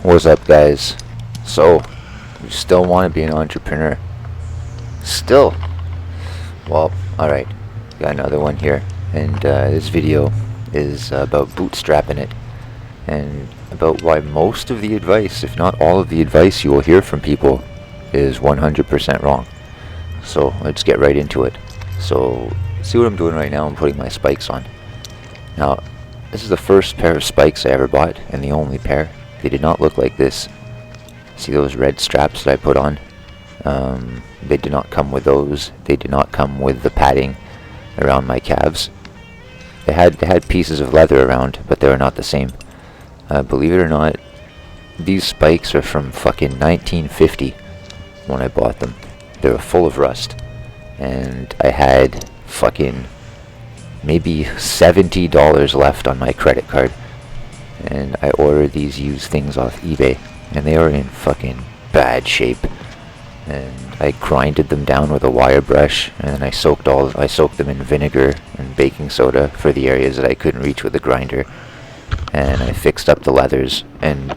What's up, guys? So, you still want to be an entrepreneur? Still? Well, alright. Got another one here. And this video is about bootstrapping it. And about why most of the advice, if not all of the advice you will hear from people, is 100% wrong. So, let's get right into it. So, see what I'm doing right now? I'm putting my spikes on. Now, this is the first pair of spikes I ever bought, and the only pair. They did not look like this. See those red straps that I put on? They did not come with those. They did not come with the padding around my calves. They had pieces of leather around, but they were not the same. Believe it or not, these spikes are from fucking 1950 when I bought them. They were full of rust. And I had fucking maybe $70 left on my credit card. And I ordered these used things off eBay, and they are in fucking bad shape. And I grinded them down with a wire brush, and then I soaked them in vinegar and baking soda for the areas that I couldn't reach with the grinder. And I fixed up the leathers, and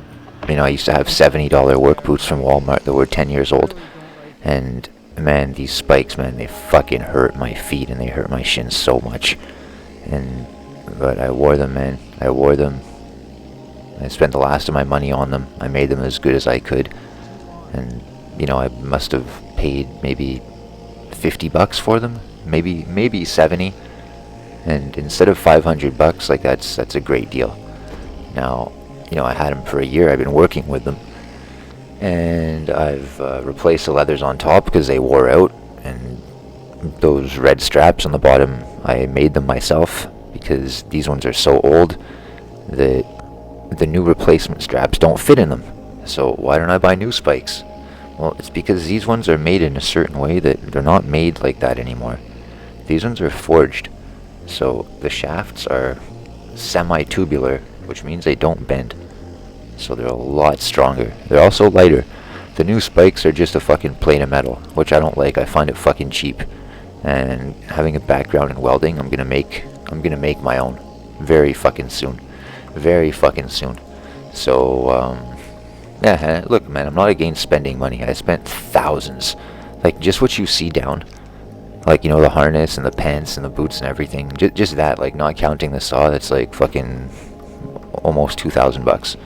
I used to have $70 work boots from Walmart that were 10 years old. And man, these spikes, man, they fucking hurt my feet, and they hurt my shins so much. But I wore them, man. I wore them. I spent the last of my money on them. I made them as good as I could. And, I must have paid maybe $50 for them. Maybe 70. And instead of $500, like that's a great deal. Now, I had them for a year. I've been working with them. And I've replaced the leathers on top because they wore out. And those red straps on the bottom, I made them myself because these ones are so old that the new replacement straps don't fit in them. So why don't I buy new spikes? Well, it's because these ones are made in a certain way that they're not made like that anymore. These ones are forged. So the shafts are semi-tubular, which means they don't bend. So they're a lot stronger. They're also lighter. The new spikes are just a fucking plate of metal, which I don't like. I find it fucking cheap. And having a background in welding, I'm gonna make my own very fucking soon. So, yeah, look, man, I'm not against spending money. I spent thousands. Like, just what you see down. Like, the harness and the pants and the boots and everything. Just that, like, not counting the saw, that's like fucking almost $2,000.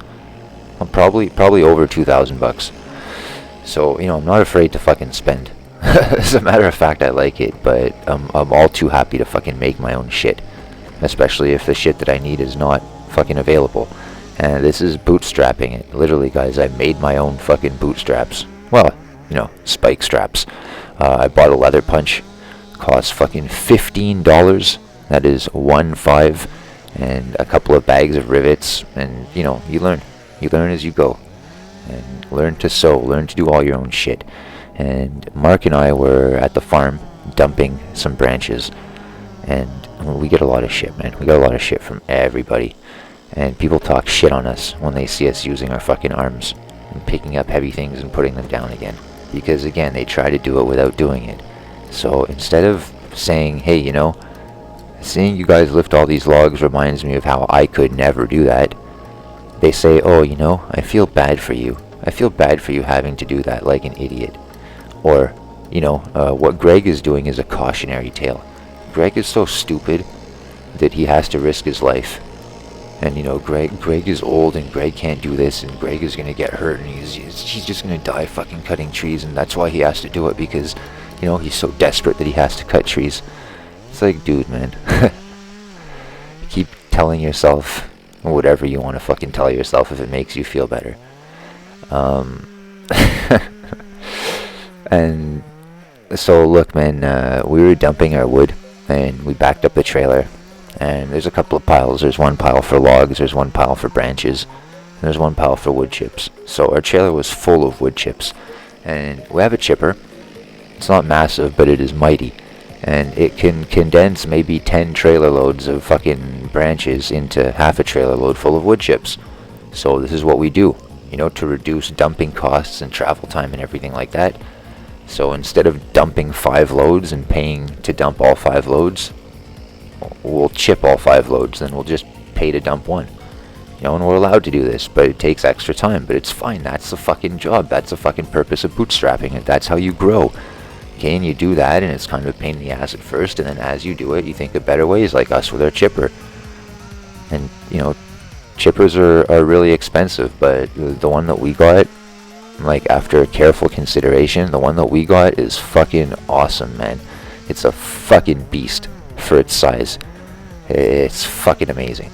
Well, probably over $2,000. So, I'm not afraid to fucking spend. As a matter of fact, I like it, but I'm all too happy to fucking make my own shit. Especially if the shit that I need is not fucking available. And this is bootstrapping it. Literally, guys, I made my own fucking bootstraps. Well, spike straps. I bought a leather punch. Cost fucking $15. That is 1.5. And a couple of bags of rivets. And, you learn. You learn as you go. And learn to sew. Learn to do all your own shit. And Mark and I were at the farm dumping some branches. And we get a lot of shit, man. We got a lot of shit from everybody. And people talk shit on us when they see us using our fucking arms and picking up heavy things and putting them down again. Because, again, they try to do it without doing it. So instead of saying, hey, seeing you guys lift all these logs reminds me of how I could never do that, they say, oh, I feel bad for you. I feel bad for you having to do that like an idiot. Or, what Greg is doing is a cautionary tale. Greg is so stupid that he has to risk his life. And, Greg is old, and Greg can't do this, and Greg is going to get hurt, and he's just going to die fucking cutting trees, and that's why he has to do it, because, he's so desperate that he has to cut trees. It's like, dude, man. Keep telling yourself whatever you want to fucking tell yourself if it makes you feel better. And so, look, man, we were dumping our wood, and we backed up the trailer. And there's a couple of piles. There's one pile for logs, there's one pile for branches, and there's one pile for wood chips. So our trailer was full of wood chips. And we have a chipper. It's not massive, but it is mighty. And it can condense maybe 10 trailer loads of fucking branches into half a trailer load full of wood chips. So this is what we do, to reduce dumping costs and travel time and everything like that. So instead of dumping 5 loads and paying to dump all 5 loads, we'll chip all 5 loads, then we'll just pay to dump 1. You know, and we're allowed to do this, but it takes extra time. But it's fine. That's the fucking job. That's the fucking purpose of bootstrapping it. That's how you grow. Okay, and you do that, and it's kind of a pain in the ass at first, and then as you do it, you think of better ways, like us with our chipper. And, you know, chippers are really expensive, but the one that we got, like, after careful consideration, the one that we got is fucking awesome, man. It's a fucking beast for its size. It's fucking amazing.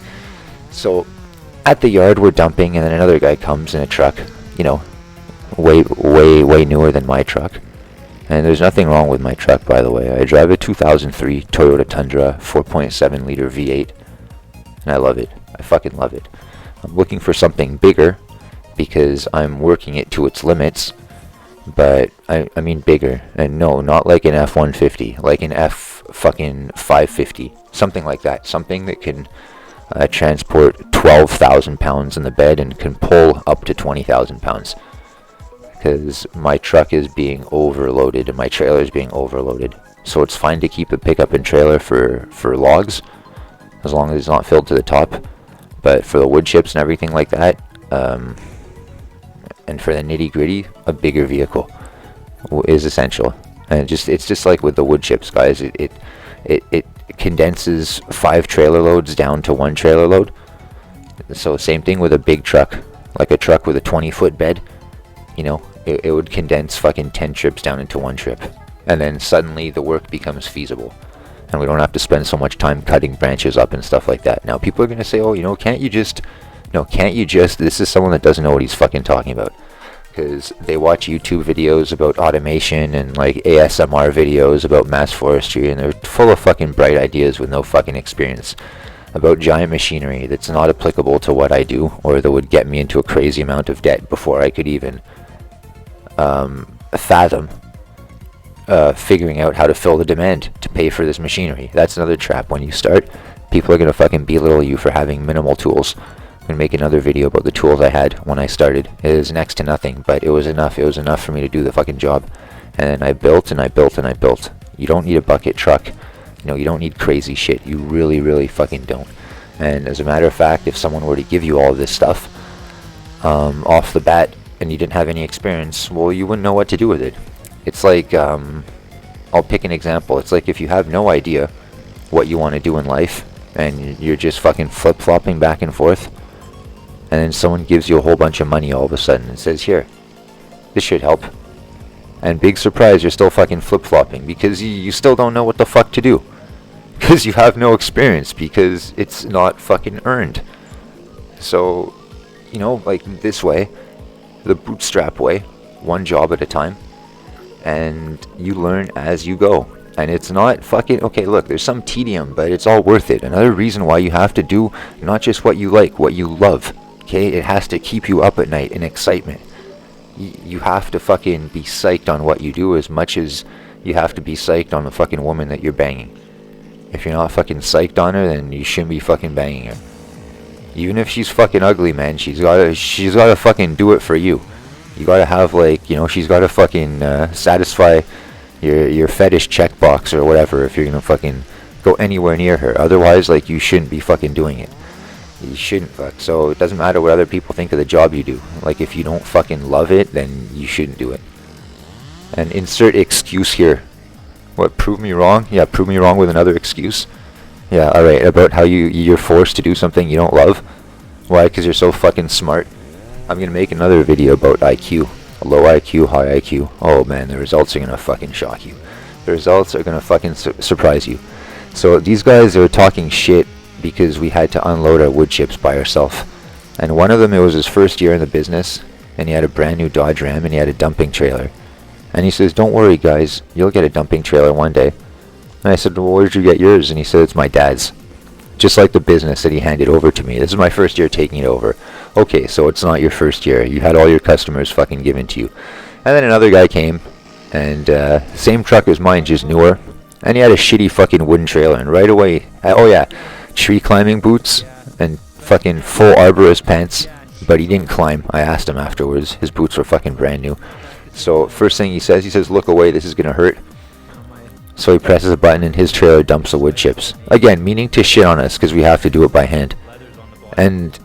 So, at the yard, we're dumping, and then another guy comes in a truck, you know, way newer than my truck. And there's nothing wrong with my truck, by the way. I drive a 2003 Toyota Tundra 4.7 liter V8, and I love it. I fucking love it. I'm looking for something bigger because I'm working it to its limits, but I mean bigger. And no, not like an F-150, like an F-550, something like that. Something that can transport 12,000 pounds in the bed and can pull up to 20,000 pounds. Because my truck is being overloaded and my trailer is being overloaded. So it's fine to keep a pickup and trailer for logs, as long as it's not filled to the top. But for the wood chips and everything like that, and for the nitty gritty, a bigger vehicle is essential. And it's just like with the wood chips, guys. It condenses 5 trailer loads down to 1 trailer load. So same thing with a big truck, like a truck with a 20-foot bed. You know, it would condense fucking 10 trips down into 1 trip. And then suddenly the work becomes feasible. And we don't have to spend so much time cutting branches up and stuff like that. Now, people are going to say, oh, you know, can't you just... This is someone that doesn't know what he's fucking talking about. Because they watch YouTube videos about automation and, like, ASMR videos about mass forestry, and they're full of fucking bright ideas with no fucking experience about giant machinery that's not applicable to what I do, or that would get me into a crazy amount of debt before I could even fathom figuring out how to fill the demand to pay for this machinery. That's another trap. When you start, people are going to fucking belittle you for having minimal tools. I'm going to make another video about the tools I had when I started. It is next to nothing, but it was enough. It was enough for me to do the fucking job. And I built and I built and I built. You don't need a bucket truck. You know, you don't need crazy shit. You really, really fucking don't. And as a matter of fact, if someone were to give you all of this stuff off the bat and you didn't have any experience, well, you wouldn't know what to do with it. It's like, I'll pick an example. It's like if you have no idea what you want to do in life and you're just fucking flip-flopping back and forth, and then someone gives you a whole bunch of money all of a sudden and says, here, this should help. And big surprise, you're still fucking flip-flopping because you still don't know what the fuck to do. Because you have no experience, because it's not fucking earned. So, you know, like this way, the bootstrap way, one job at a time, and you learn as you go. And it's not fucking, okay, look, there's some tedium, but it's all worth it. Another reason why you have to do not just what you like, what you love. Okay, it has to keep you up at night in excitement. You have to fucking be psyched on what you do as much as you have to be psyched on the fucking woman that you're banging. If you're not fucking psyched on her, then you shouldn't be fucking banging her. Even if she's fucking ugly, man, she's gotta fucking do it for you. You gotta have, like, you know, she's gotta fucking satisfy your fetish checkbox or whatever if you're gonna fucking go anywhere near her. Otherwise, like, you shouldn't be fucking doing it. You shouldn't fuck. So it doesn't matter what other people think of the job you do. Like, if you don't fucking love it, then you shouldn't do it. And insert excuse here. What, prove me wrong? Yeah, prove me wrong with another excuse. Yeah, alright, about how you're forced to do something you don't love. Why? Because you're so fucking smart. I'm gonna make another video about IQ. Low IQ, high IQ. Oh man, the results are gonna fucking shock you. The results are gonna fucking surprise you. So these guys are talking shit because we had to unload our wood chips by ourselves. And one of them, it was his first year in the business, and he had a brand new Dodge Ram, and he had a dumping trailer. And he says, don't worry guys, you'll get a dumping trailer one day. And I said, well, where did you get yours? And he said, it's my dad's. Just like the business that he handed over to me. This is my first year taking it over. Okay, so it's not your first year. You had all your customers fucking given to you. And then another guy came, and same truck as mine, just newer. And he had a shitty fucking wooden trailer, and right away, oh yeah, tree climbing boots and fucking full arborist pants, but he didn't climb. I asked him afterwards. His boots were fucking brand new. So first thing he says, look away, this is gonna hurt. So he presses a button and his trailer dumps the wood chips. Again, meaning to shit on us because we have to do it by hand. And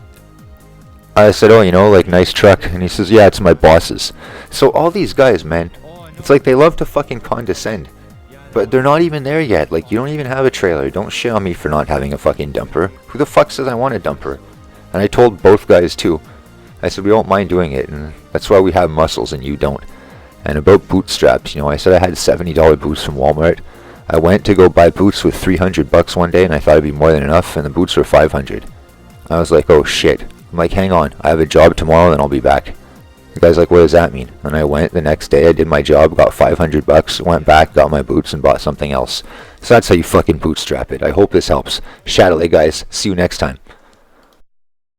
I said, oh, you know, like, nice truck. And he says, yeah, it's my boss's. So all these guys, man, it's like they love to fucking condescend. But they're not even there yet. Like, you don't even have a trailer. Don't shit on me for not having a fucking dumper. Who the fuck says I want a dumper? And I told both guys, too. I said, we don't mind doing it. And that's why we have muscles and you don't. And about bootstraps, you know, I said I had $70 boots from Walmart. I went to go buy boots with $300 one day, and I thought it'd be more than enough, and the boots were $500. I was like, oh shit. I'm like, hang on, I have a job tomorrow, then I'll be back. The guy's like, what does that mean? And I went the next day, I did my job, got $500, went back, got my boots, and bought something else. So that's how you fucking bootstrap it. I hope this helps. Shadowlay, guys. See you next time.